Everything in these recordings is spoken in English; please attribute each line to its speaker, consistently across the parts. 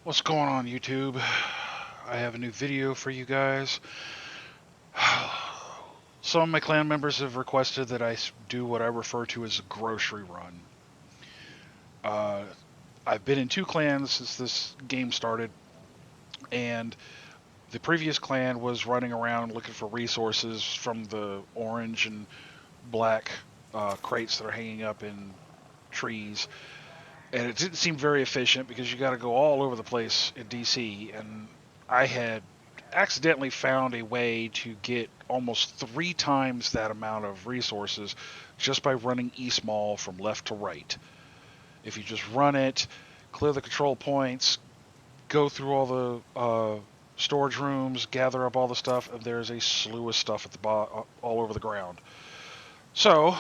Speaker 1: What's going on, YouTube? I have a new video for you guys. Some of my clan members have requested that I do what I refer to as a grocery run. Uh, I've been in two clans since this game started, and the previous clan was running around looking for resources from the orange and black crates that are hanging up in trees. And it didn't seem very efficient because you got to go all over the place in DC. And I had accidentally found a way to get almost 3 times that amount of resources just by running East Mall from left to right. If you just run it, clear the control points, go through all the storage rooms, gather up all the stuff, and there's a slew of stuff at the all over the ground. So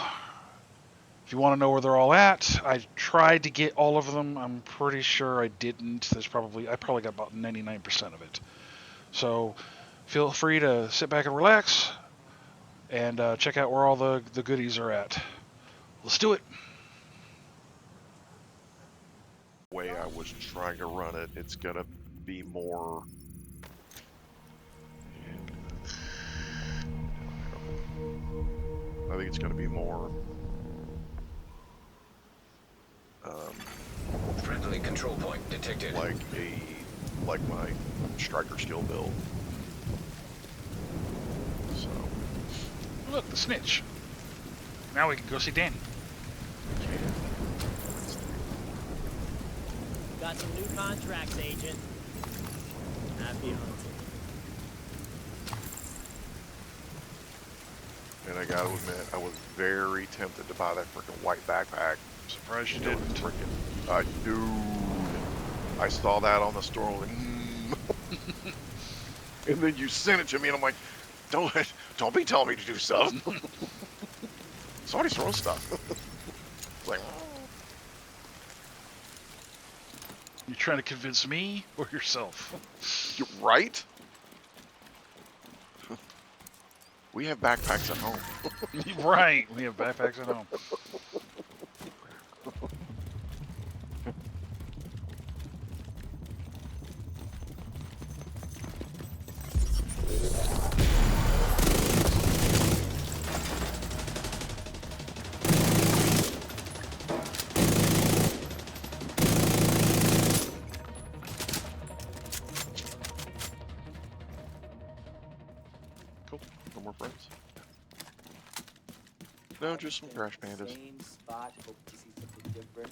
Speaker 1: if you want to know where they're all at, I tried to get all of them. I'm pretty sure I didn't. I probably got about 99% of it. So feel free to sit back and relax and check out where all the goodies are at. Let's do it.
Speaker 2: Way I was trying to run it, it's gonna be more. I think it's gonna be more.
Speaker 3: Friendly control point detected.
Speaker 2: Like my striker skill build. So.
Speaker 1: Look, the snitch. Now we can go see Danny.
Speaker 4: Got some new contracts, Agent. Happy hunting.
Speaker 2: And I gotta admit, I was very tempted to buy that freaking white backpack.
Speaker 1: Surprised you didn't.
Speaker 2: Dude, I saw that on the store. Like, and then you sent it to me, and I'm like, don't be telling me to do stuff. Somebody's throwing stuff. It's like,
Speaker 1: You trying to convince me or yourself?
Speaker 2: you're right. We have backpacks at home.
Speaker 1: Right. We have backpacks at home.
Speaker 2: Cool. No more friends. No, just some trash pandas.
Speaker 5: Same spot, hope to see something different.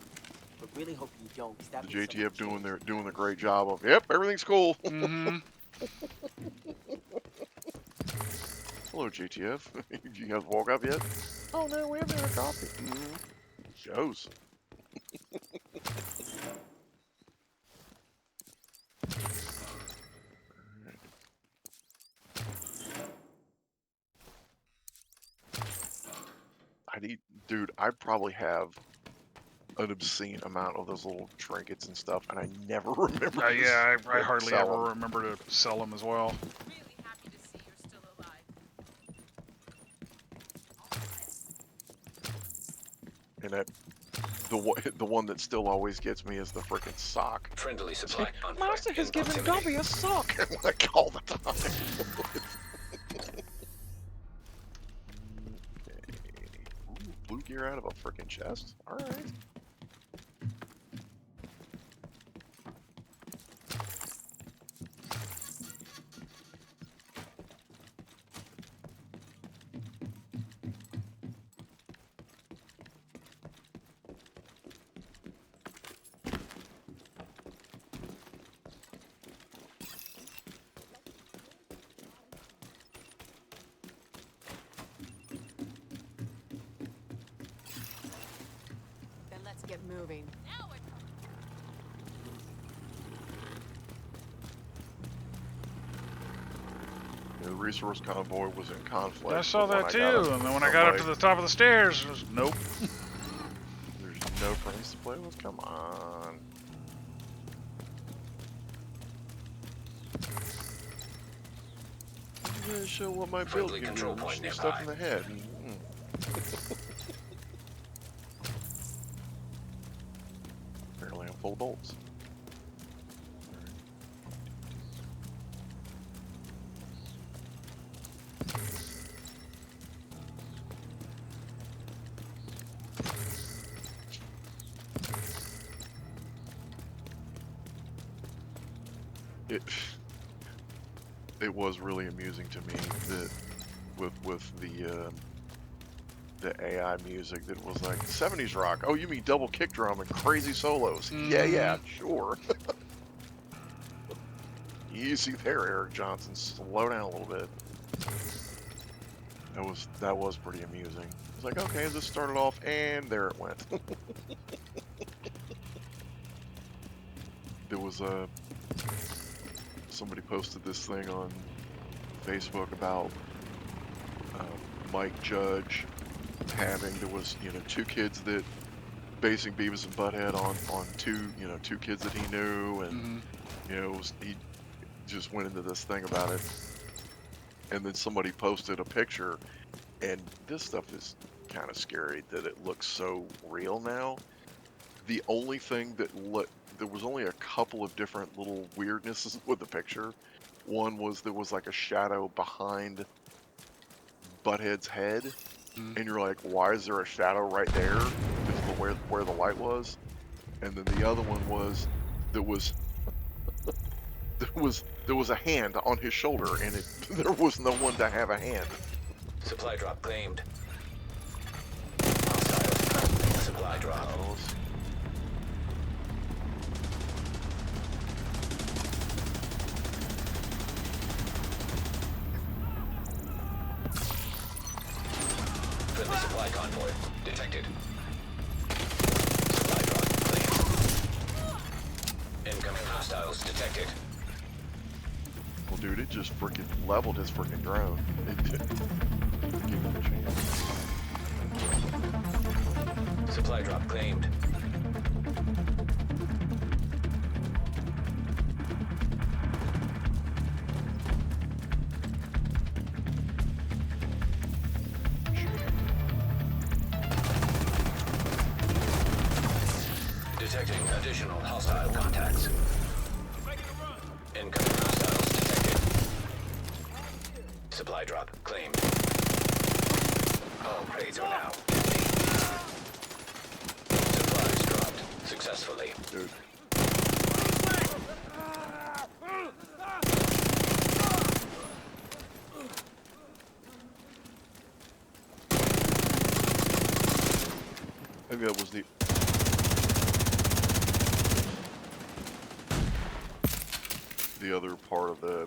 Speaker 5: But really hope you don't.
Speaker 2: The JTF doing the great job of, yep, everything's cool.
Speaker 1: Mm-hmm.
Speaker 2: Hello, JTF. You guys woke up yet? Oh no, we haven't had a coffee. Shows. Dude, I probably have an obscene amount of those little trinkets and stuff, and I never remember.
Speaker 1: Yeah, I hardly ever remember to sell them as well.
Speaker 6: Really happy to see you're still alive.
Speaker 2: And that the one that still always gets me is the frickin' sock.
Speaker 3: Friendly supply on
Speaker 2: Master has given
Speaker 3: proximity.
Speaker 2: Dobby a sock. Like all the time. Ooh, blue gear out of a frickin' chest. All right.
Speaker 6: Then let's get moving.
Speaker 2: The resource convoy was in conflict.
Speaker 1: I saw
Speaker 2: but
Speaker 1: that
Speaker 2: when I got
Speaker 1: too,
Speaker 2: up-
Speaker 1: and then when I got up to the top of the stairs, it was, nope.
Speaker 2: There's no friends to play with? Come on. I'm gonna show what my build
Speaker 3: Friendly
Speaker 2: can do.
Speaker 3: control
Speaker 2: and
Speaker 3: point
Speaker 2: shoot stuff in
Speaker 3: nearby.
Speaker 2: the head. Apparently I'm full of bolts. it was really amusing to me that with the AI music that was like 70s rock. Oh, you mean double kick drum and crazy solos? Yeah, sure. Easy there, Eric Johnson. Slow down a little bit. That was pretty amusing. It's like, okay, this started off, and there it went. There was somebody posted this thing on Facebook about Mike Judge there was two kids that basing Beavis and Butthead on two kids that he knew, and he just went into this thing about it, and then somebody posted a picture, and this stuff is kind of scary that it looks so real now. The only thing there was only a couple of different little weirdnesses with the picture. One was there was like a shadow behind Butthead's head, and you're like, why is there a shadow right there? Because of where the light was. And then the other one was there was a hand on his shoulder, and there was no one to have a hand.
Speaker 3: Supply drop claimed. Hostiles. Supply drop. Friendly supply convoy detected. Supply drop claimed. Incoming hostiles detected.
Speaker 2: Well, dude, it just freaking leveled his freaking drone. It didn't give him a chance.
Speaker 3: Supply drop claimed. Detecting additional hostile contacts. Incoming hostiles detected. Supply drop claimed. All crates are now empty. Supplies dropped successfully.
Speaker 2: Dude. Maybe that was the other part of the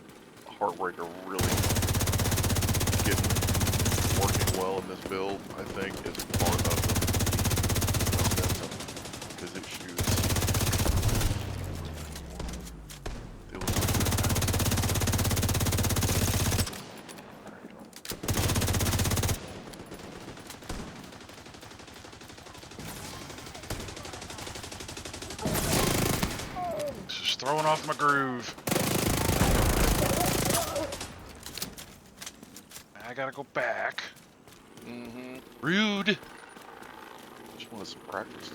Speaker 2: Heartbreaker really working well in this build, I think, is part of them. Because it shoots.
Speaker 1: Just throwing off my groove. I gotta go back. Rude.
Speaker 2: Just wanted some practice.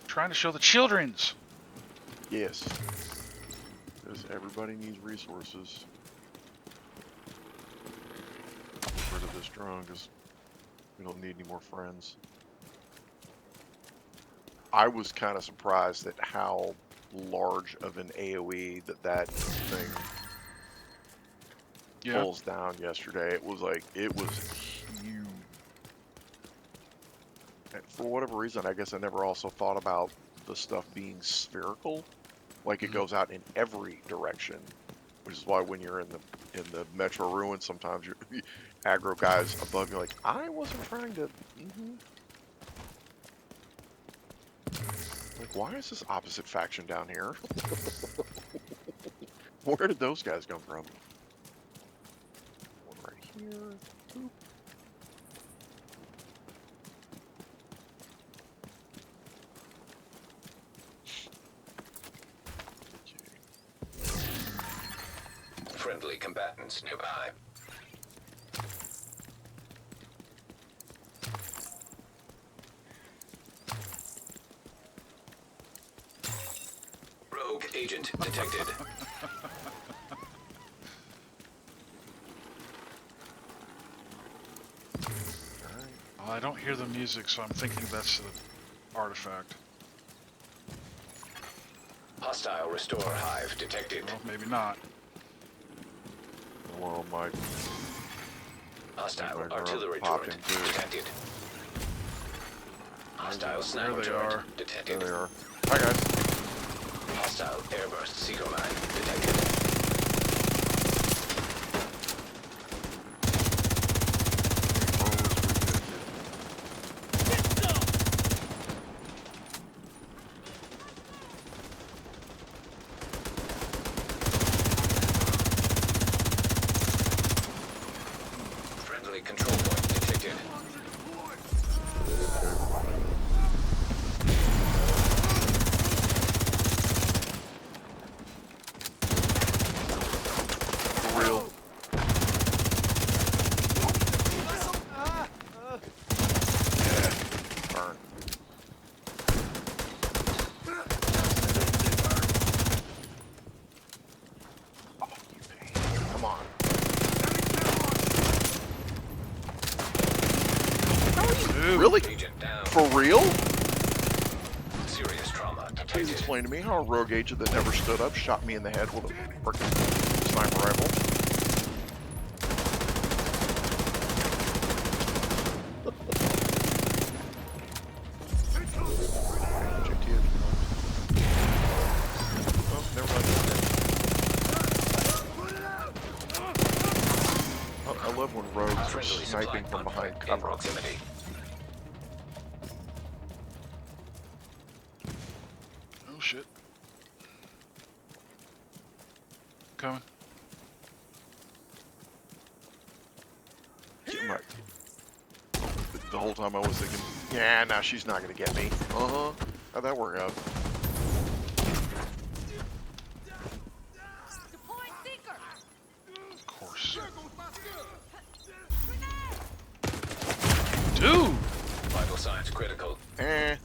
Speaker 1: Trying to show the children's.
Speaker 2: Yes. Because everybody needs resources. Get rid of this drone because we don't need any more friends. I was kind of surprised at how large of an AoE that thing pulls down yesterday. It was huge. And for whatever reason, I guess I never also thought about the stuff being spherical. Like it goes out in every direction, which is why when you're in the Metro Ruins, sometimes you aggro guys above you like, I wasn't trying to. Like, why is this opposite faction down here? Where did those guys come from? One right here. Boop.
Speaker 3: Friendly combatants nearby. Rogue agent detected.
Speaker 1: I don't hear the music, so I'm thinking that's the artifact.
Speaker 3: Hostile restore hive detected.
Speaker 1: Well, maybe not.
Speaker 2: Well, my
Speaker 3: Hostile
Speaker 2: Anybody
Speaker 3: artillery
Speaker 2: popped
Speaker 3: turret
Speaker 2: in too.
Speaker 3: detected. Hostile
Speaker 1: There
Speaker 3: sniper
Speaker 1: they
Speaker 3: turret
Speaker 1: are.
Speaker 2: there
Speaker 3: detected.
Speaker 2: they are. Hi guys.
Speaker 3: Hostile airburst seeker mine detected. Friendly control point detected.
Speaker 2: For real. Burn. Oh, you pain. Come on.
Speaker 1: Dude.
Speaker 2: Really?
Speaker 3: Agent down.
Speaker 2: For real?
Speaker 3: Serious trauma
Speaker 2: Please
Speaker 3: detected.
Speaker 2: explain to me how a rogue agent that never stood up shot me in the head with a frickin' sniper rifle. JTF. Oh, never mind. Oh, I love when rogues are
Speaker 3: Friendly supply
Speaker 2: sniping from behind
Speaker 3: convoy in
Speaker 2: cover.
Speaker 3: proximity.
Speaker 1: Oh shit. Coming.
Speaker 2: The whole time I was thinking, yeah, nah, she's not gonna get me. Uh-huh. How'd that work out?
Speaker 6: Deploying seeker.
Speaker 1: Of course. Dude!
Speaker 3: Vital signs critical.
Speaker 2: Eh.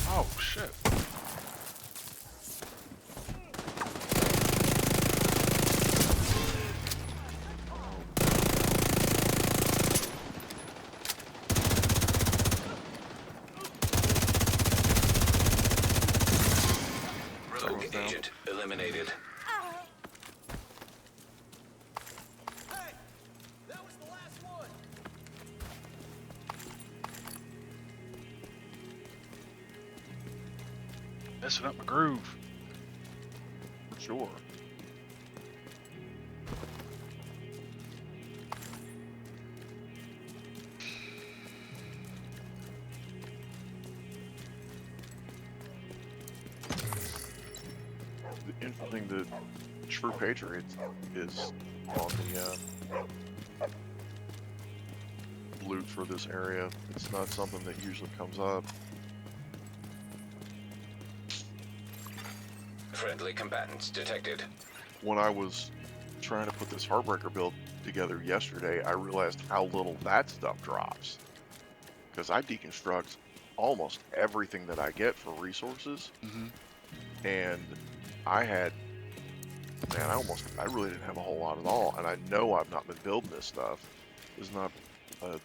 Speaker 1: Oh shit.
Speaker 3: Rogue
Speaker 2: Everyone's down.
Speaker 3: agent eliminated.
Speaker 1: Messing up my groove.
Speaker 2: For sure. The interesting thing, the true patriot is on the loot for this area. It's not something that usually comes up.
Speaker 3: Friendly combatants detected.
Speaker 2: When I was trying to put this Heartbreaker build together yesterday, I realized how little that stuff drops. Because I deconstruct almost everything that I get for resources,
Speaker 1: Mm-hmm.
Speaker 2: and I had, man, I really didn't have a whole lot at all, and I know I've not been building this stuff. This is not a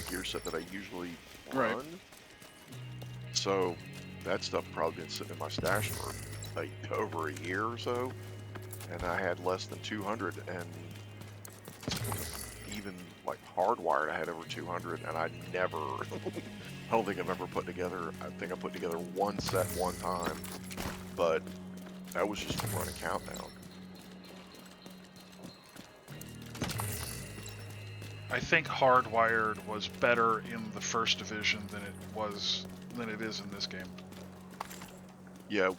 Speaker 2: gear set that I usually
Speaker 1: Right.
Speaker 2: run. So that stuff probably been sitting in my stash for like over a year or so, and I had less than 200, and even like hardwired I had over 200, and I never I don't think I've ever put together, I think I put together one set one time, but that was just from running Countdown.
Speaker 1: I think Hardwired was better in the first division than it is in this game.
Speaker 2: Yeah,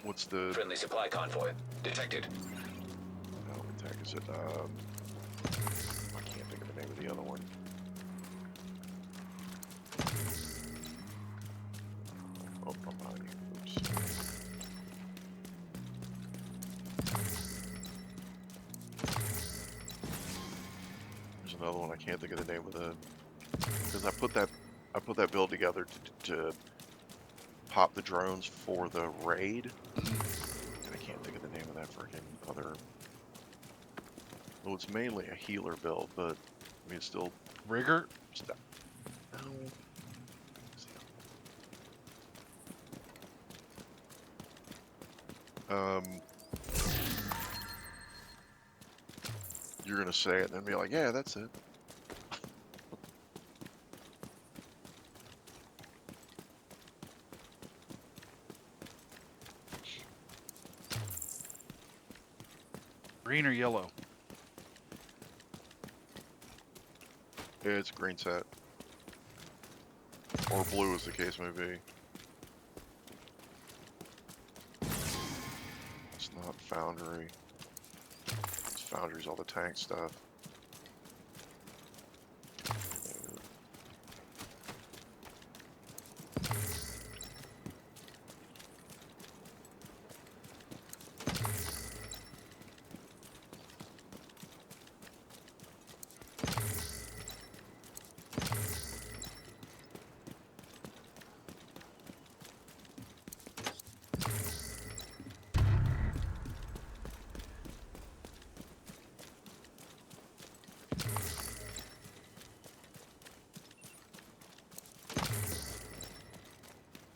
Speaker 2: what's the,
Speaker 3: Friendly supply convoy detected.
Speaker 2: what the heck is it, I can't think of the name of the other one. Oh, I'm behind you. Oops. There's another one I can't think of the name of the because I put that build together to pop the drones for the raid. And I can't think of the name of that freaking other. Well, it's mainly a healer build, but I mean, it's still
Speaker 1: Rigger?
Speaker 2: stuff. No. You're gonna say it and then be like, yeah, that's it.
Speaker 1: Green or yellow?
Speaker 2: Yeah, it's green set. Or blue, as the case may be. It's not Foundry. Foundry's all the tank stuff.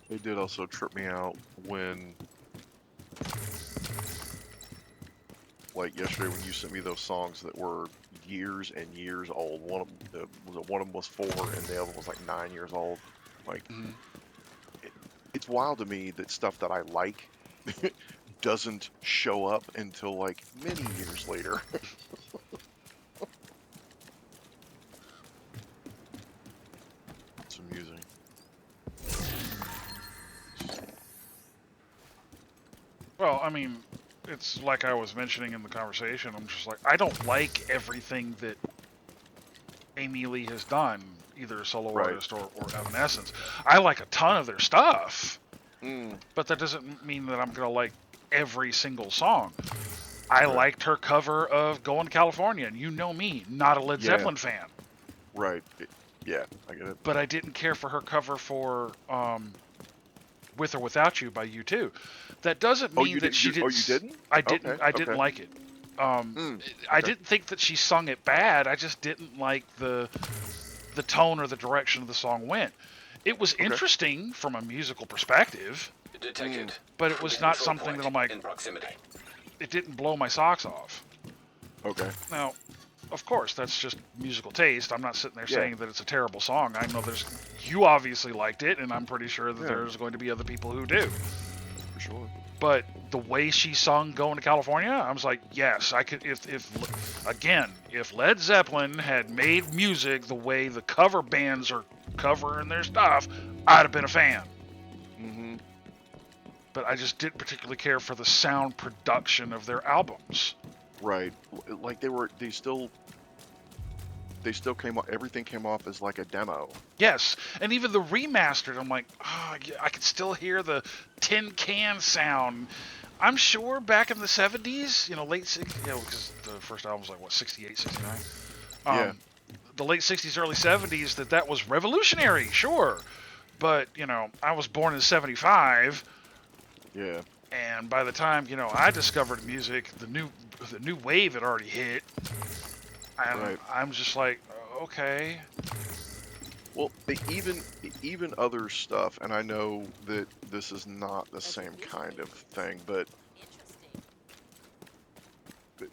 Speaker 2: It did also trip me out when, like yesterday, when you sent me those songs that were years and years old. One of them was 4, and the other was like 9 years old. Like, it's wild to me that stuff that I like doesn't show up until like many years later. It's amusing.
Speaker 1: Well, I mean, it's like I was mentioning in the conversation. I'm just like, I don't like everything that Amy Lee has done, either a solo
Speaker 2: Right.
Speaker 1: artist or Evanescence. I like a ton of their stuff,
Speaker 2: Mm.
Speaker 1: but that doesn't mean that I'm gonna like every single song. I
Speaker 2: Right.
Speaker 1: liked her cover of "Going to California," and you know me, not a Led
Speaker 2: Yeah.
Speaker 1: Zeppelin fan,
Speaker 2: Right. Yeah, I get it.
Speaker 1: but I didn't care for her cover for "With or Without You" by U2. That doesn't
Speaker 2: Oh,
Speaker 1: mean
Speaker 2: you
Speaker 1: that she
Speaker 2: didn't?
Speaker 1: did.
Speaker 2: Oh, you didn't?
Speaker 1: I didn't.
Speaker 2: Okay,
Speaker 1: I didn't
Speaker 2: okay.
Speaker 1: like it.
Speaker 2: Okay.
Speaker 1: I didn't think that she sung it bad. I just didn't like the tone or the direction the song went. It was interesting from a musical perspective,
Speaker 3: Detected.
Speaker 1: but it was not
Speaker 3: Control
Speaker 1: something
Speaker 3: point
Speaker 1: that I'm like,
Speaker 3: in proximity.
Speaker 1: it didn't blow my socks off.
Speaker 2: Okay.
Speaker 1: Now, of course, that's just musical taste. I'm not sitting there
Speaker 2: Yeah.
Speaker 1: saying that it's a terrible song. I know you obviously liked it, and I'm pretty sure that
Speaker 2: Yeah.
Speaker 1: there's going to be other people who do.
Speaker 2: For sure.
Speaker 1: But the way she sung "Going to California," I was like, yes, I could. If Led Zeppelin had made music the way the cover bands are covering their stuff, I'd have been a fan.
Speaker 2: Mm-hmm.
Speaker 1: But I just didn't particularly care for the sound production of their albums.
Speaker 2: Right. Like they still came off. Everything came off as like a demo.
Speaker 1: Yes, and even the remastered, I'm like, oh, I could still hear the tin can sound. I'm sure back in the 70s, late 60s, because the first album was like, what, 68, 69?
Speaker 2: Yeah.
Speaker 1: The late 60s, early 70s, that was revolutionary, sure. But, I was born in 75,
Speaker 2: Yeah.
Speaker 1: and by the time, I discovered music, the new wave had already hit. And
Speaker 2: Right.
Speaker 1: I'm just like, okay.
Speaker 2: Well, even other stuff, and I know that this is not the same kind of thing, but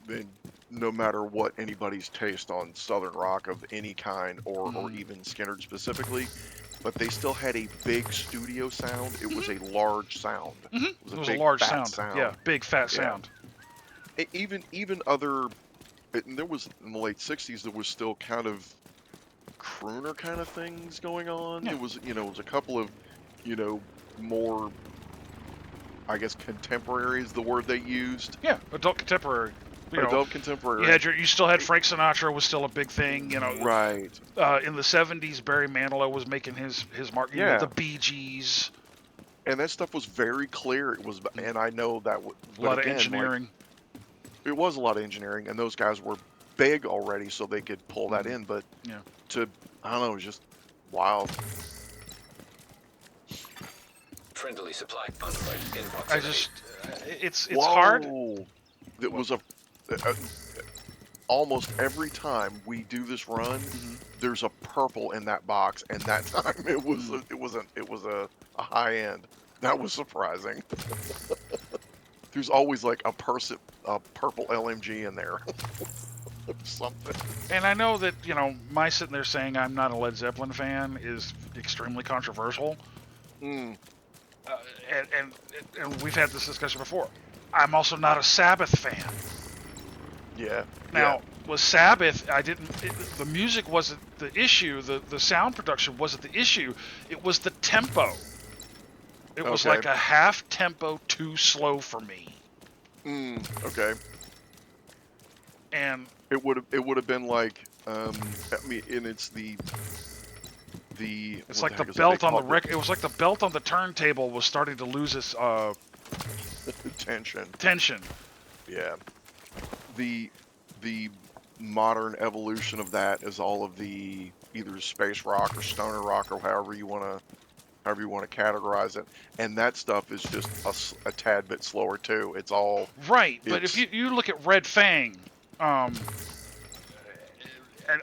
Speaker 2: then no matter what anybody's taste on Southern rock of any kind, or even Skynyrd specifically, but they still had a big studio sound. It was a large sound.
Speaker 1: It was a
Speaker 2: big,
Speaker 1: large
Speaker 2: fat
Speaker 1: sound. Yeah, big fat
Speaker 2: Yeah.
Speaker 1: sound.
Speaker 2: Even other, and there was in the late '60s, there was still kind of crooner kind of things going on.
Speaker 1: Yeah.
Speaker 2: It was it was a couple of more, I guess, contemporary is the word they used.
Speaker 1: Yeah, adult contemporary.
Speaker 2: Adult contemporary.
Speaker 1: You still had Frank Sinatra was still a big thing.
Speaker 2: Right.
Speaker 1: In the 70s, Barry Manilow was making his mark.
Speaker 2: Yeah.
Speaker 1: The Bee Gees.
Speaker 2: And that stuff was very clear. It was, and I know that.
Speaker 1: A lot of engineering.
Speaker 2: it was a lot of engineering, and those guys were big already, so they could pull that in. But
Speaker 1: Yeah.
Speaker 2: I don't know, it was just wild.
Speaker 3: Friendly supply convoy in proximity.
Speaker 1: I just, it's hard.
Speaker 2: It was a almost every time we do this run, there's a purple in that box, and that time it was a high end. That was surprising. There's always like a purple LMG in there. Something.
Speaker 1: And I know that, you know, my sitting there saying I'm not a Led Zeppelin fan is extremely controversial.
Speaker 2: Mm.
Speaker 1: And we've had this discussion before. I'm also not a Sabbath fan.
Speaker 2: Yeah.
Speaker 1: Now, with Sabbath, the music wasn't the issue. The sound production wasn't the issue. It was the tempo. It was like a half tempo too slow for me.
Speaker 2: Okay.
Speaker 1: And
Speaker 2: it would have been like I mean, and it's
Speaker 1: it's like the belt on the record. It was like the belt on the turntable was starting to lose its tension.
Speaker 2: Yeah. The modern evolution of that is all of the either space rock or stoner rock or however you want to categorize it, and that stuff is just a tad bit slower too. It's all
Speaker 1: right. But if you look at Red Fang, and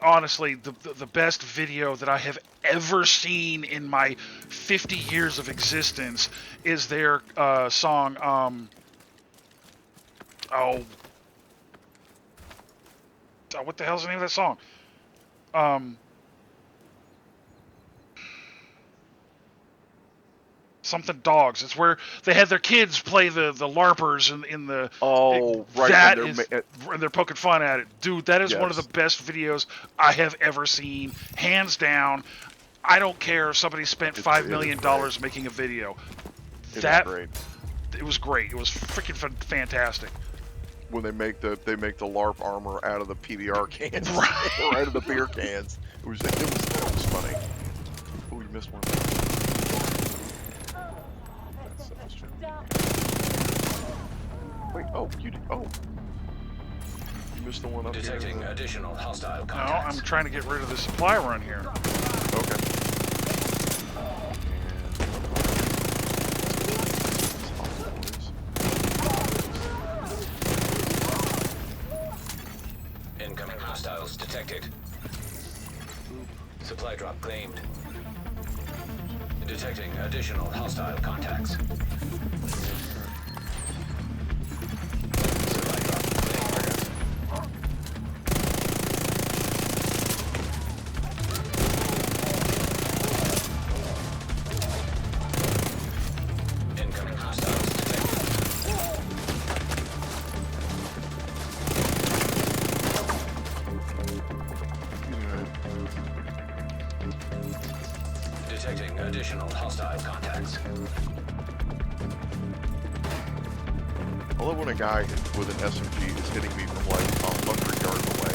Speaker 1: honestly, the best video that I have ever seen in my 50 years of existence is their song. What the hell's the name of that song? Something dogs. It's where they had their kids play the LARPers in the.
Speaker 2: Oh, right.
Speaker 1: That and they're poking fun at it, dude. That is one of the best videos I have ever seen, hands down. I don't care if somebody spent $5 million making a video. It was great. It was freaking fantastic.
Speaker 2: When they make the LARP armor out of the PBR cans, or out of the beer cans, it was funny. Oh, you missed one. Wait, you missed the one up here.
Speaker 3: Detecting additional hostile contacts.
Speaker 1: No, I'm trying to get rid of the supply run here.
Speaker 2: Okay.
Speaker 3: Incoming hostiles detected. Supply drop claimed. Detecting additional hostile contacts. Supply drop claimed. Incoming hostiles detected. Detecting additional hostile contacts.
Speaker 2: I love when a guy with an SMG is hitting me from like 100 yards away.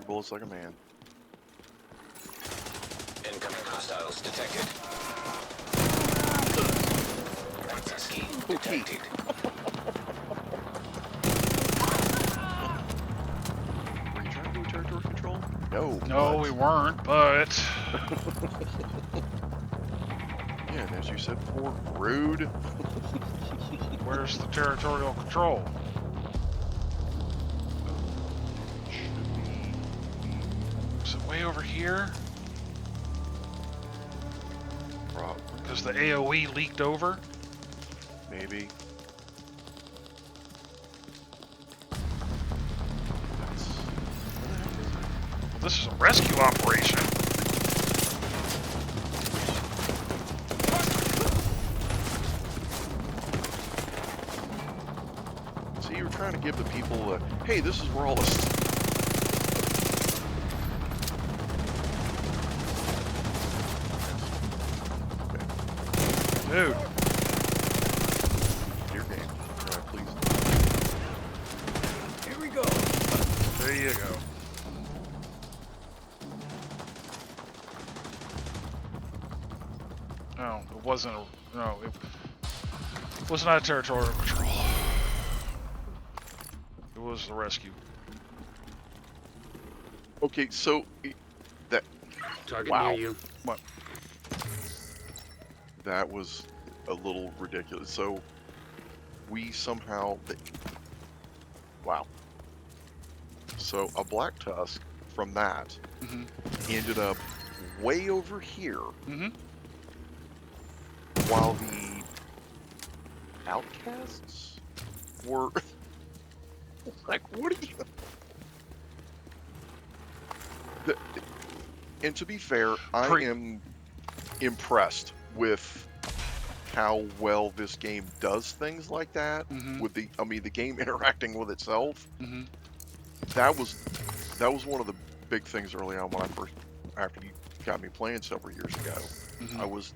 Speaker 2: Bullets like a man.
Speaker 3: Incoming hostiles detected. Ski detected.
Speaker 2: Were you trying to do territory control?
Speaker 1: No, we weren't, but...
Speaker 2: Yeah, and as you said before, rude.
Speaker 1: Where's the territorial control? Is it way over here?
Speaker 2: Probably.
Speaker 1: Because the AoE leaked over?
Speaker 2: Maybe.
Speaker 1: Well, this is a rescue operation.
Speaker 2: you were trying to give the people, hey, this is where all this.
Speaker 1: Dude.
Speaker 2: Your game. Please.
Speaker 5: Here we go.
Speaker 1: There you go. No, it wasn't a... No, it was not a territorial control. It was the rescue.
Speaker 2: Okay, so that
Speaker 7: Target
Speaker 2: wow,
Speaker 7: near you.
Speaker 1: What?
Speaker 2: that was a little ridiculous. So we somehow, wow. So a black tusk from that ended up way over here, while the outcasts were like, what are you? And to be fair, I am impressed with how well this game does things like that. With the, I mean, the game interacting with itself. That was one of the big things early on when I first, after you got me playing several years ago. I was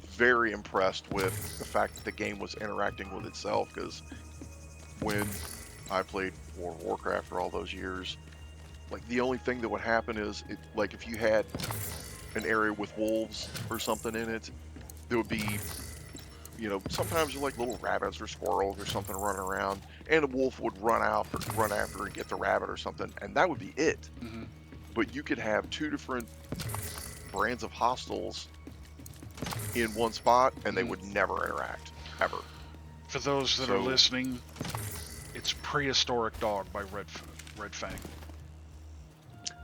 Speaker 2: very impressed with the fact that the game was interacting with itself, because when I played World of Warcraft for all those years, like the only thing that would happen is, like if you had an area with wolves or something in it, there would be, you know, sometimes like little rabbits or squirrels or something running around, and a wolf would run after and get the rabbit or something, and that would be it. But you could have two different brands of hostiles in one spot, and they would never interact, ever.
Speaker 1: For those that are listening, it's Prehistoric Dog by Red Fang.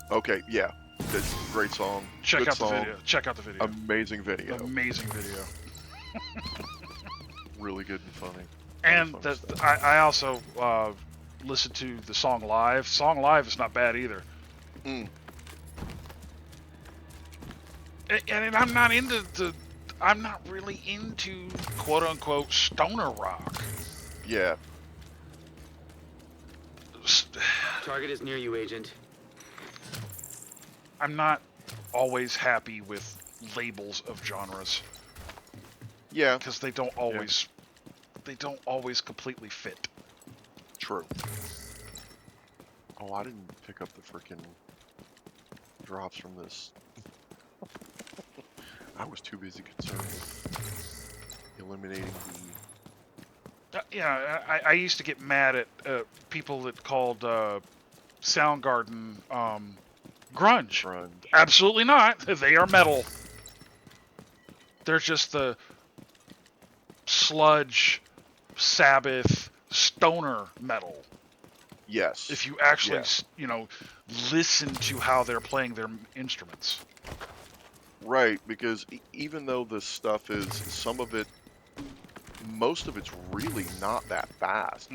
Speaker 2: Okay, yeah. That's a great song.
Speaker 1: Check out the video. Check out the video.
Speaker 2: Amazing video.
Speaker 1: Amazing video.
Speaker 2: Really good and funny.
Speaker 1: And I also listened to the song live. Song live is not bad either. And I'm not into I'm not really into quote unquote stoner rock.
Speaker 2: Yeah.
Speaker 7: Target is near you, Agent.
Speaker 1: I'm not always happy with labels of genres.
Speaker 2: Yeah.
Speaker 1: Because they don't always completely fit.
Speaker 2: True. Oh, I didn't pick up the freaking drops from this. I was too busy concerned with eliminating the...
Speaker 1: I used to get mad at people that called Soundgarden grunge. Absolutely not. They are metal. They're just the sludge, Sabbath, stoner metal.
Speaker 2: Yes.
Speaker 1: If you actually, listen to how they're playing their instruments.
Speaker 2: Right, because even though this stuff is, most of it's really not that fast.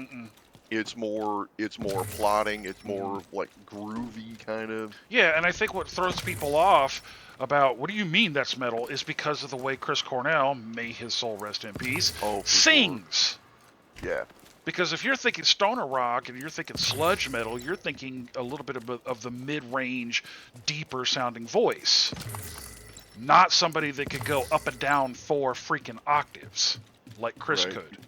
Speaker 2: It's more plotting, it's more like groovy kind of.
Speaker 1: Yeah, and I think what throws people off about, what do you mean that's metal, is because of the way Chris Cornell, may his soul rest in peace, sings.
Speaker 2: Yeah.
Speaker 1: Because if you're thinking stoner rock and you're thinking sludge metal, you're thinking a little bit of the mid-range, deeper sounding voice. Not somebody that could go up and down 4 freaking octaves like Chris could.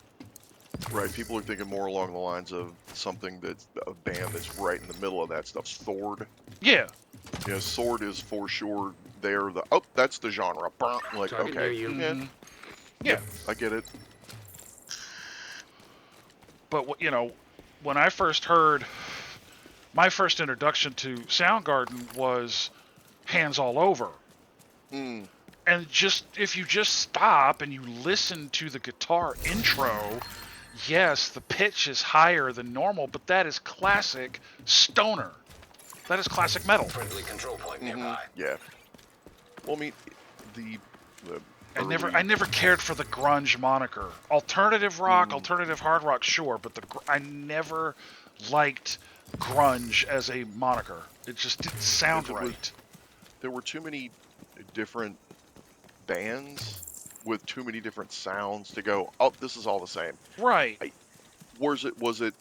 Speaker 2: Right, people are thinking more along the lines of something that's a band that's right in the middle of that stuff. Sword.
Speaker 1: Yeah.
Speaker 2: Yeah, Sword is for sure there. That's the genre. Like,
Speaker 7: Target near you.
Speaker 2: Yeah, I get it.
Speaker 1: But when I first heard, my first introduction to Soundgarden was Hands All Over. And if you just stop and you listen to the guitar intro, yes, the pitch is higher than normal, but that is classic stoner. That is classic metal.
Speaker 3: Friendly control point nearby.
Speaker 2: Yeah. Well, I mean, the
Speaker 1: I never cared for the grunge moniker. Alternative rock, alternative hard rock, sure, but I never liked grunge as a moniker. It just didn't sound right.
Speaker 2: There were too many different bands with too many different sounds to go, oh, this is all the same.
Speaker 1: Right.
Speaker 2: Was it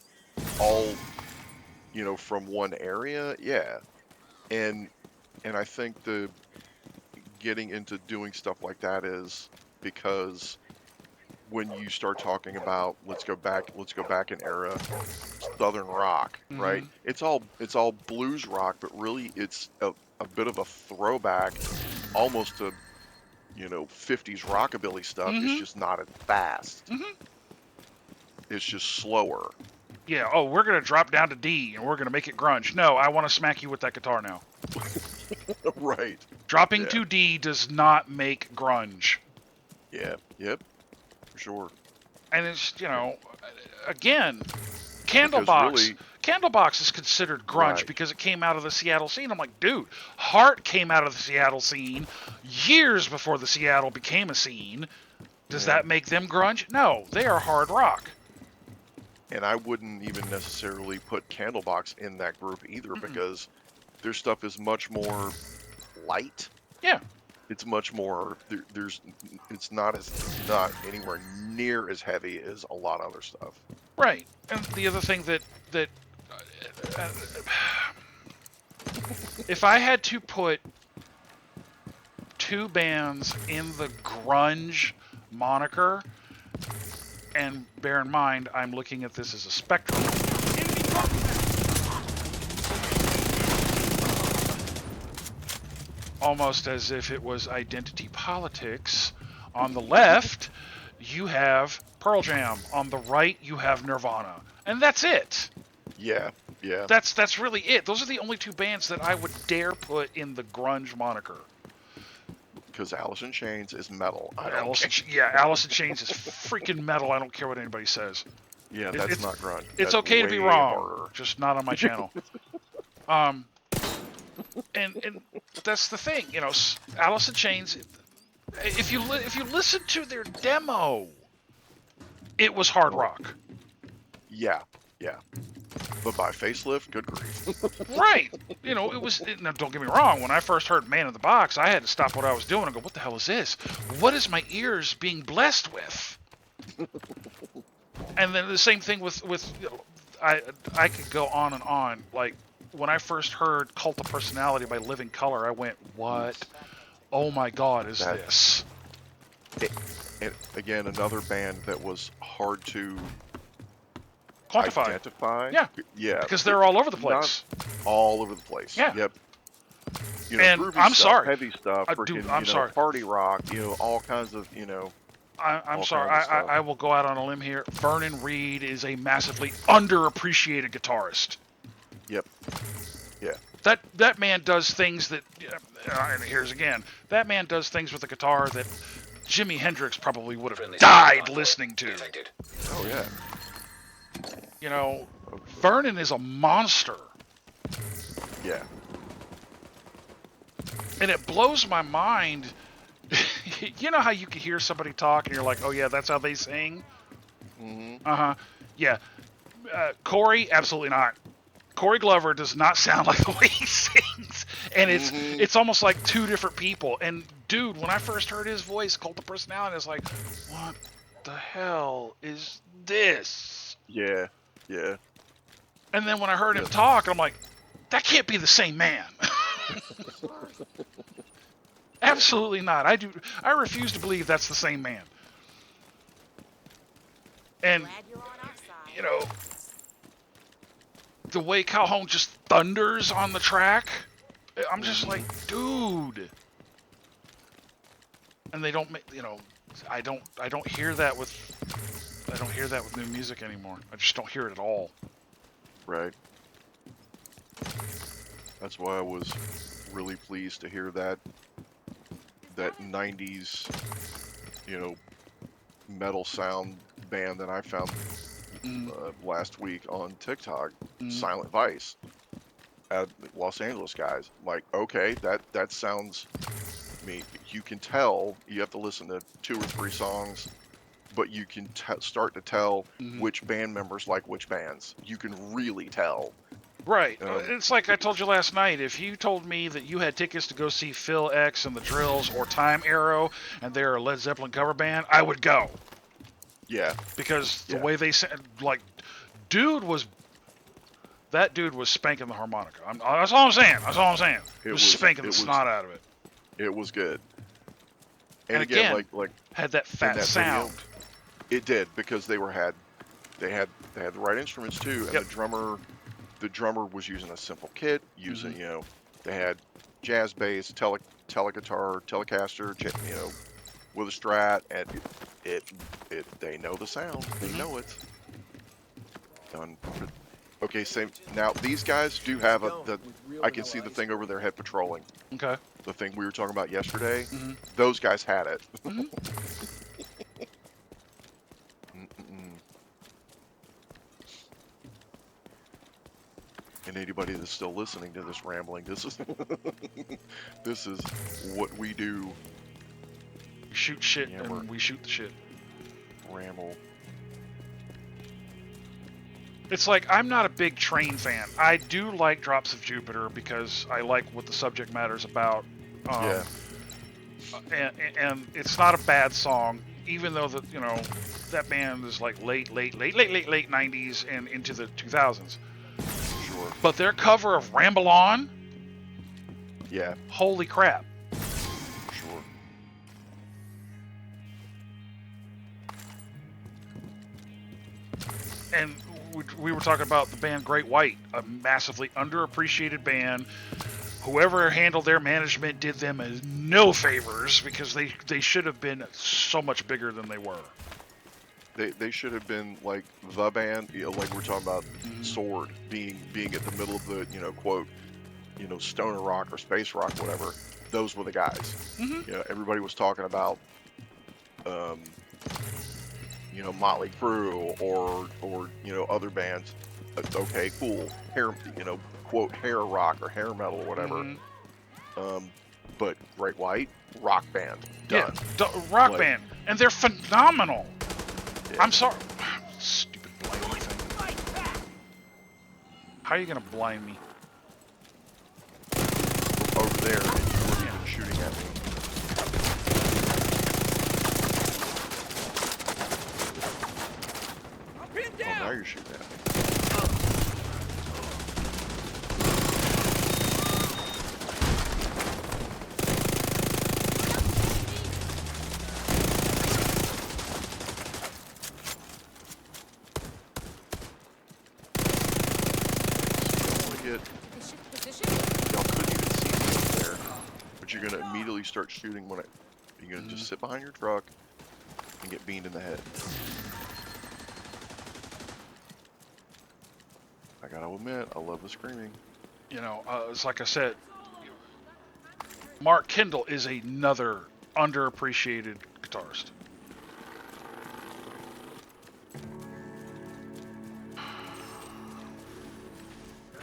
Speaker 2: all, from one area? Yeah. And I think the getting into doing stuff like that is because when you start talking about let's go back in era southern rock, right?
Speaker 1: Mm-hmm.
Speaker 2: It's all blues rock, but really it's a bit of a throwback almost to 50s rockabilly stuff. It's
Speaker 1: Mm-hmm.
Speaker 2: just not as fast.
Speaker 1: Mm-hmm.
Speaker 2: It's just slower.
Speaker 1: Yeah. Oh, we're gonna drop down to D and we're gonna make it grunge. No, I want to smack you with that guitar now.
Speaker 2: Right.
Speaker 1: Dropping
Speaker 2: Yeah.
Speaker 1: to D does not make grunge.
Speaker 2: Yeah. Yep. For sure.
Speaker 1: And it's, again,
Speaker 2: Because
Speaker 1: Candlebox.
Speaker 2: really,
Speaker 1: Candlebox is considered grunge
Speaker 2: Right.
Speaker 1: because it came out of the Seattle scene. I'm like, dude, Heart came out of the Seattle scene years before the Seattle became a scene. Does
Speaker 2: Yeah.
Speaker 1: that make them grunge? No, they are hard rock.
Speaker 2: and I wouldn't even necessarily put Candlebox in that group either
Speaker 1: Mm-mm.
Speaker 2: because their stuff is much more light.
Speaker 1: Yeah.
Speaker 2: It's much more it's not anywhere near as heavy as a lot of other stuff.
Speaker 1: Right. And the other thing that if I had to put two bands in the grunge moniker, and bear in mind I'm looking at this as a spectrum. Almost as if it was identity politics. On the left, you have Pearl Jam. On the right, you have Nirvana. And that's it.
Speaker 2: Yeah.
Speaker 1: That's really it. Those are the only two bands that I would dare put in the grunge moniker.
Speaker 2: Because Alice in Chains is metal.
Speaker 1: Alice in Chains is freaking metal. I don't care what anybody says.
Speaker 2: Yeah,
Speaker 1: It-
Speaker 2: that's
Speaker 1: it's-
Speaker 2: not grunge.
Speaker 1: It's
Speaker 2: That's
Speaker 1: okay to be
Speaker 2: way
Speaker 1: wrong,
Speaker 2: harder.
Speaker 1: just not on my channel. And that's the thing, Alice in Chains. If you listen to their demo, it was hard rock.
Speaker 2: Yeah. But by facelift, good grief.
Speaker 1: Right. It was. Now, don't get me wrong. When I first heard "Man in the Box," I had to stop what I was doing and go, "What the hell is this? What is my ears being blessed with?" And then the same thing with I could go on and on. Like when I first heard "Cult of Personality" by Living Colour, I went, "What? Oh my God, is this?"
Speaker 2: And again, another band that was hard to
Speaker 1: Quantify.
Speaker 2: identify.
Speaker 1: Yeah. Because they're all over the place.
Speaker 2: All over the place.
Speaker 1: Yeah.
Speaker 2: Yep.
Speaker 1: And
Speaker 2: groovy
Speaker 1: I'm
Speaker 2: stuff,
Speaker 1: sorry.
Speaker 2: heavy stuff,
Speaker 1: Dude,
Speaker 2: freaking,
Speaker 1: I'm sorry.
Speaker 2: party rock, all kinds of,
Speaker 1: I'm
Speaker 2: all
Speaker 1: sorry.
Speaker 2: kinds of stuff.
Speaker 1: I will go out on a limb here. Vernon Reid is a massively underappreciated guitarist.
Speaker 2: Yep. Yeah.
Speaker 1: That man does things that, and here's again, that man does things with the guitar that Jimi Hendrix probably would have
Speaker 3: Friendly
Speaker 1: died
Speaker 3: signal
Speaker 1: listening to.
Speaker 3: detected.
Speaker 2: Oh yeah.
Speaker 1: Vernon is a monster.
Speaker 2: Yeah.
Speaker 1: And it blows my mind. You know how you can hear somebody talk and you're like, oh yeah, that's how they sing?
Speaker 2: Mm-hmm.
Speaker 1: Uh-huh. Yeah. Corey, absolutely not. Corey Glover does not sound like the way he sings. And it's almost like two different people. And dude, when I first heard his voice, Cult of Personality, I was like, what the hell is this?
Speaker 2: Yeah. Yeah.
Speaker 1: And then when I heard him talk, I'm like, that can't be the same man. Absolutely not. I refuse to believe that's the same man. And,
Speaker 6: Glad you're on our side.
Speaker 1: the way Calhoun just thunders on the track, I'm just like, dude. And they don't make, I don't hear that with new music anymore. I just don't hear it at all.
Speaker 2: Right. That's why I was really pleased to hear that 90s, metal sound band that I found last week on TikTok, Silent Vice, Los Angeles guys. Like, okay, that sounds. I mean, you can tell. You have to listen to 2 or 3 songs, but you can start to tell which band members like which bands. You can really tell.
Speaker 1: Right. It's like I told you last night. If you told me that you had tickets to go see Phil X and the Drills or Time Arrow and they're a Led Zeppelin cover band, I would go.
Speaker 2: Yeah.
Speaker 1: because the
Speaker 2: Yeah.
Speaker 1: way they said, like, that dude was spanking the harmonica. That's all I'm saying. That's all I'm saying. He was spanking the snot out of it.
Speaker 2: It was good.
Speaker 1: And
Speaker 2: again,
Speaker 1: again,
Speaker 2: like
Speaker 1: had that
Speaker 2: in
Speaker 1: fat
Speaker 2: that
Speaker 1: sound.
Speaker 2: video, it did because they had the right instruments too, and
Speaker 1: Yep.
Speaker 2: the drummer was using a simple kit, using
Speaker 1: Mm-hmm.
Speaker 2: they had jazz bass, tele guitar, Telecaster, with a Strat, and they know the sound, they
Speaker 1: Mm-hmm.
Speaker 2: know it. Done. Okay, same. Now these guys do have I can see the thing over their head patrolling.
Speaker 1: Okay.
Speaker 2: The thing we were talking about yesterday.
Speaker 1: Mm-hmm.
Speaker 2: Those guys had it.
Speaker 1: Mm-hmm.
Speaker 2: And anybody that's still listening to this rambling, this is this is what we do.
Speaker 1: We shoot shit
Speaker 2: Yammer.
Speaker 1: and we shoot the shit.
Speaker 2: Ramble.
Speaker 1: It's like, I'm not a big Train fan. I do like Drops of Jupiter because I like what the subject matter's about.
Speaker 2: Yeah.
Speaker 1: And it's not a bad song, even though that band is like late 90s and into the 2000s.
Speaker 2: Sure.
Speaker 1: But their cover of Ramble On,
Speaker 2: Yeah.
Speaker 1: holy crap.
Speaker 2: Sure.
Speaker 1: And we were talking about the band Great White, a massively underappreciated band. Whoever handled their management did them no favors because they should have been so much bigger than they were.
Speaker 2: They should have been like the band, like we're talking about Sword being at the middle of the quote, stoner rock or space rock, whatever. Those were the guys.
Speaker 1: Mm-hmm.
Speaker 2: Everybody was talking about Motley Crue or other bands. Okay, cool. Hair, quote hair rock or hair metal or whatever.
Speaker 1: Mm-hmm.
Speaker 2: But Great White, rock band. Done.
Speaker 1: Yeah, rock band, and they're phenomenal. Yeah. I'm sorry, stupid blinding thing. How are you gonna blind me?
Speaker 2: Over there, and you weren't even shooting at me. Oh, now you're shooting at me. Y'all couldn't even see me up there, but you're gonna immediately start shooting when you're gonna just sit behind your truck and get beamed in the head. I gotta admit, I love the screaming.
Speaker 1: It's like I said, Mark Kendall is another underappreciated guitarist.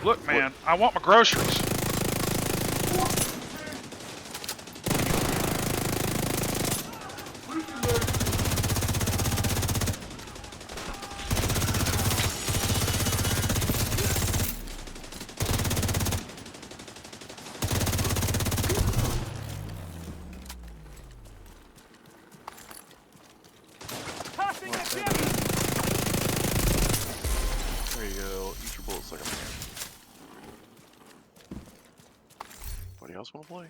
Speaker 1: Look, man, I want my groceries.
Speaker 2: There you go. Eat your bullets like a man. Anybody else want to play?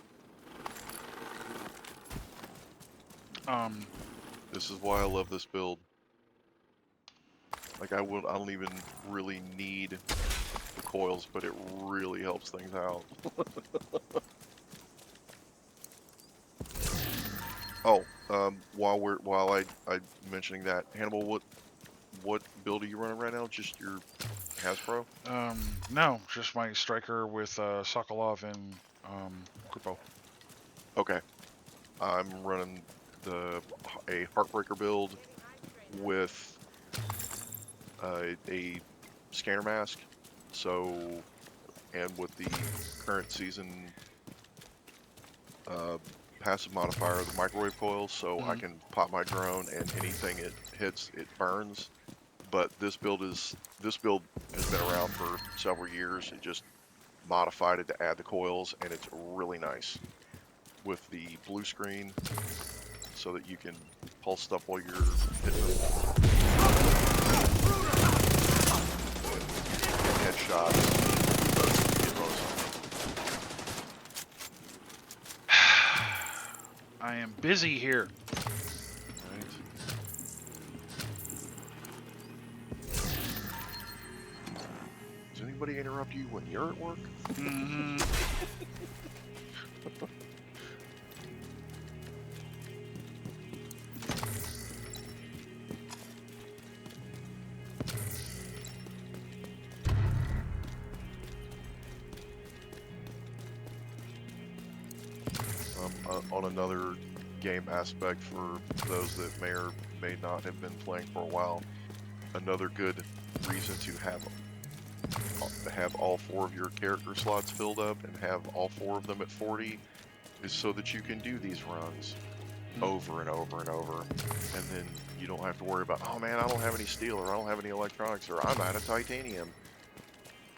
Speaker 2: This is why I love this build. Like I don't even really need the coils, but it really helps things out. Oh, while I mentioning that, Hannibal, what build are you running right now? Just your Hasbro?
Speaker 1: No, just my striker with Sokolov and Grupo.
Speaker 2: Okay. I'm running a Heartbreaker build with a scanner mask. So, and with the current season passive modifier, the microwave coils, so I can pop my drone and anything it hits, it burns. But this build has been around for several years. It just modified it to add the coils, and it's really nice with the blue screen. so that you can pulse stuff while you're hitting them. Headshots. Get bonus on
Speaker 1: I am busy here.
Speaker 2: right? Does anybody interrupt you when you're at work?
Speaker 1: Mm-hmm.
Speaker 2: On another game aspect for those that may or may not have been playing for a while, another good reason to have all 4 of your character slots filled up and have all 4 of them at 40 is so that you can do these runs over and over and over, and then you don't have to worry about, oh man, I don't have any steel, or I don't have any electronics, or I'm out of titanium.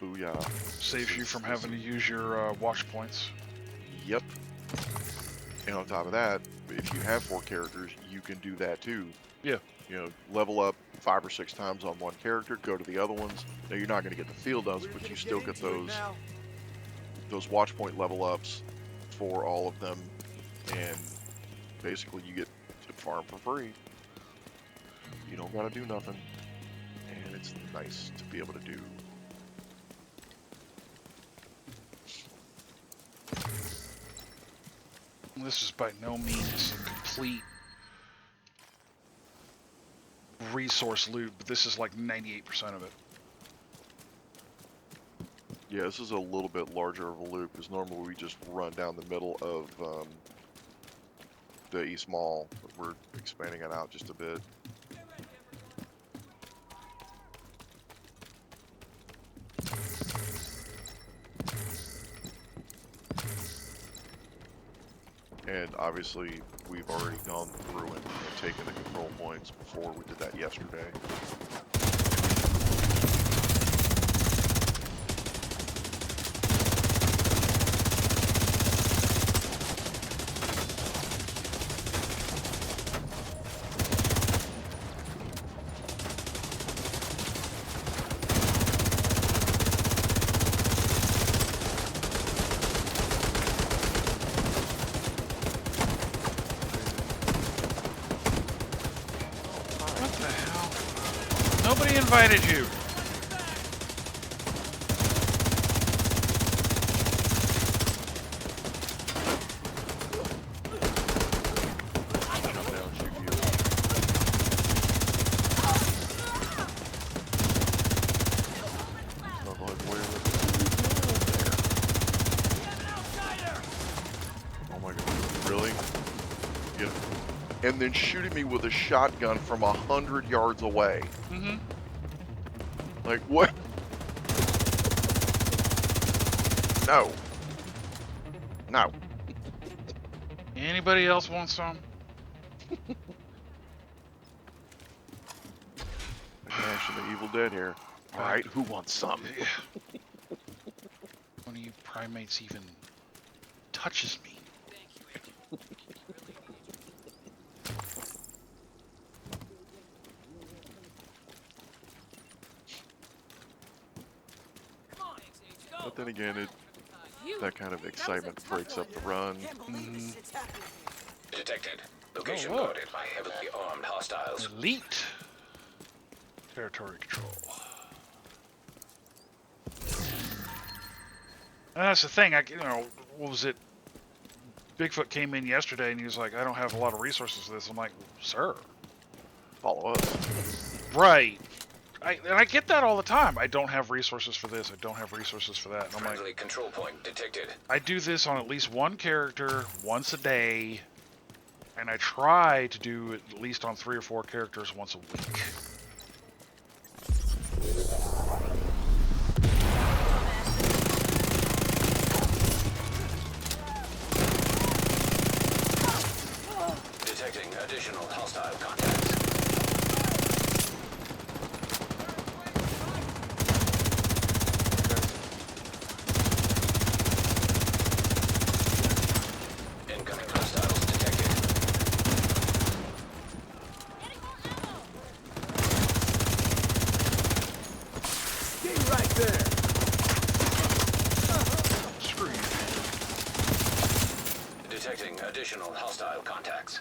Speaker 2: Booyah.
Speaker 1: Saves you from having to use your watch points.
Speaker 2: Yep. And on top of that, if you have 4 characters, you can do that too.
Speaker 1: Yeah.
Speaker 2: You know, level up 5 or 6 times on one character, go to the other ones. Now you're not going to get the field ups, but you still get those watch point level ups for all of them, and basically you get to farm for free. You don't got to do nothing, and it's nice to be able to do.
Speaker 1: This is by no means a complete resource loot, but this is like 98% of it.
Speaker 2: Yeah, this is a little bit larger of a loop, because normally we just run down the middle of the East Mall, but we're expanding it out just a bit. And obviously, we've already gone through and taken the control points before we did that yesterday.
Speaker 1: What the hell? Nobody invited you.
Speaker 2: Come down, shoot you. Snuggle his way with there. Oh my god, really? Get it. And then shooting me with a shotgun from 100 yards away.
Speaker 1: Mm-hmm.
Speaker 2: Like, what? No. No.
Speaker 1: Anybody else want some?
Speaker 2: Action the Evil Dead here. Alright, who wants some?
Speaker 1: One of you primates even touches me.
Speaker 2: But then again, that kind of excitement breaks up the run.
Speaker 3: Detected. Location
Speaker 1: Oh, whoa.
Speaker 3: guarded by heavily armed hostiles.
Speaker 1: Elite territory control. And that's the thing. What was it? Bigfoot came in yesterday and he was like, "I don't have a lot of resources for this." I'm like, "Sir,
Speaker 2: Follow us.
Speaker 1: right." And I get that all the time. I don't have resources for this. I don't have resources for that. And I'm like,
Speaker 3: Friendly control point detected.
Speaker 1: I do this on at least one character once a day, and I try to do it at least on 3 or 4 characters once a week.
Speaker 3: Detecting additional hostile contacts. Incoming hostiles detected.
Speaker 1: Screw you.
Speaker 3: Detecting additional hostile contacts.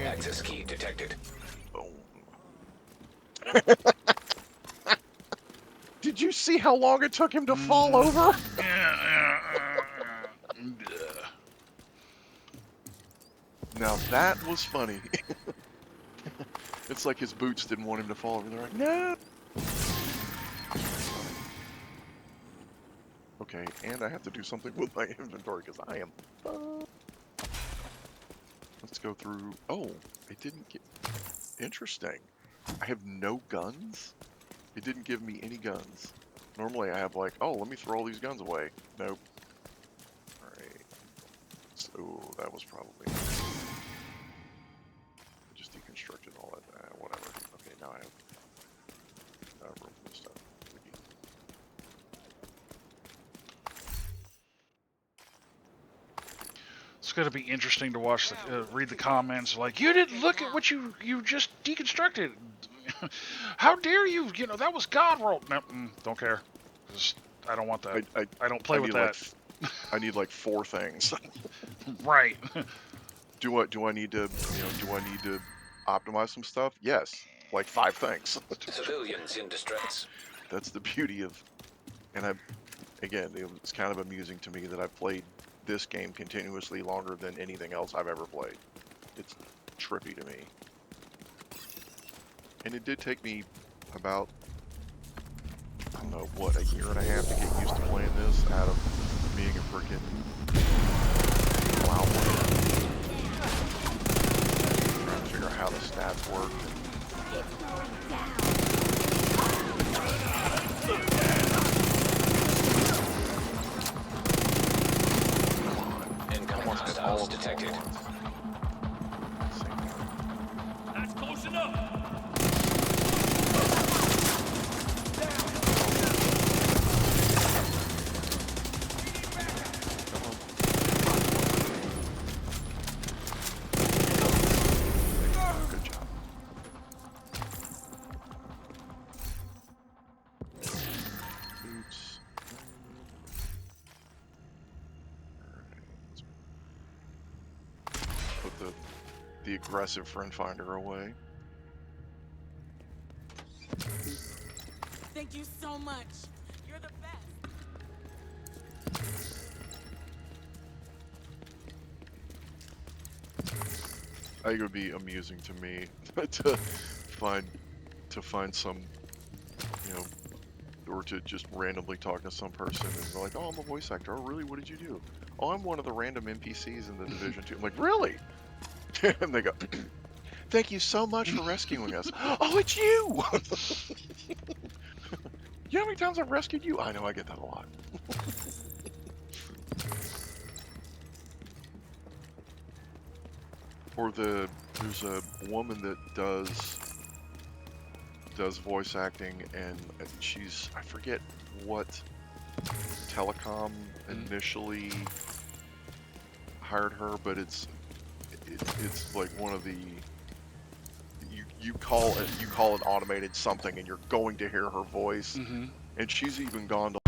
Speaker 3: Access key detected.
Speaker 2: Boom. Did you see how long it took him to fall over? Now that was funny. It's like his boots didn't want him to fall over. They're like, no. Okay, and I have to do something with my inventory because I am. Let's go through. Oh, it didn't get. Interesting. I have no guns. It didn't give me any guns. Normally I have like, oh, let me throw all these guns away. Nope. All right. So that was probably. I just deconstructed all that. Whatever. Okay, now I have room for this stuff.
Speaker 1: It's gonna be interesting to watch the read the comments like, you didn't look at what you just deconstructed. How dare you? You know that was God roll. No, don't care. Just, I don't want that. I don't play with that.
Speaker 2: Like, I need like 4 things.
Speaker 1: Right.
Speaker 2: Do I need to optimize some stuff? Yes, like 5 things.
Speaker 3: Civilians in distress.
Speaker 2: That's the beauty of, and again, it's kind of amusing to me that I've played this game continuously longer than anything else I've ever played. It's trippy to me. And it did take me about, I don't know, what, a year and a half to get used to playing this out of being a freaking wild one. Trying to figure out how the stats work.
Speaker 3: Incoming hostiles detected.
Speaker 4: That's close enough.
Speaker 2: Good job. Oops. Put the aggressive friend finder away.
Speaker 6: Thank you so much. You're the best.
Speaker 2: I think it would be amusing to me to find some, you know, or to just randomly talk to some person and be like, oh, I'm a voice actor. Oh, really? What did you do? Oh, I'm one of the random NPCs in the Division 2. I'm like, really? And they go, thank you so much for rescuing us. Oh, it's you! You know how many times I've rescued you? I know, I get that a lot. Or there's a woman that does voice acting, and she's, I forget what telecom initially hired her, but it's like one of the, you call it automated something and you're going to hear her voice, and she's even gone to